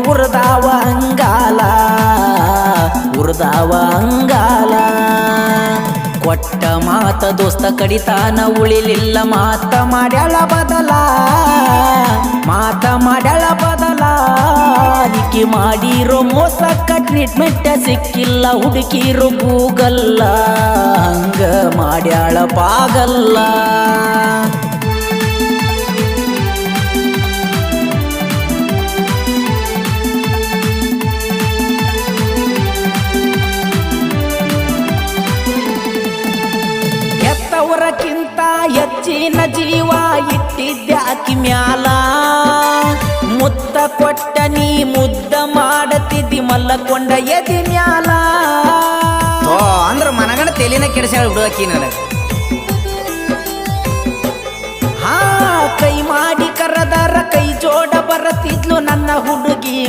ಉರ್ದಾವ ಅಂಗಾಲ ಉರ್ದಾವ ಅಂಗಾಲ ಕೊಟ್ಟ ಮಾತ ದೋಸ್ತ ಕಡಿತಾನ ಉಳಿಲಿಲ್ಲ ಮಾತ ಮಾಡ್ಯಾಳ ಬದಲ ಮಾತ ಮಾಡ್ಯಾಳ ಬದಲ ಆಕೆ ಮಾಡಿರೋ ಮೋಸಕ್ಕ ಟ್ರೀಟ್ಮೆಂಟ್ ಸಿಕ್ಕಿಲ್ಲ ಹುಡುಕಿರೋ ಗೂಗಲ್ಲ ಹಂಗ ಮಾಡ್ಯಾಳ ಪಾಗಲ್ಲ ಎತ್ತವರಕ್ಕಿಂತ ಹೆಚ್ಚಿನ ಜೀವ ಇಟ್ಟಿದ್ದೆ ಆಕಿ ಮ್ಯಾಲ ಮುತ್ತ ಕೊಟ್ಟ ನೀ ಮುದ್ದ ಮಾಡತಿದ್ದಿ ಮಲ್ಲಕೊಂಡ ಎದಿ ಮ್ಯಾಲ ಅಂದ್ರ ಮನಗಂಡ ತೆಲಿನ ಕೆಡಿಸ್ಯಾಳ ಬಿಡುವಕಿ ನನಗ ಹಾ ಕೈ ಮಾಡಿ ಕರದರ ಕೈ ಜೋಡ ಬರತಿದ್ಲು ನನ್ನ ಹುಡುಗಿ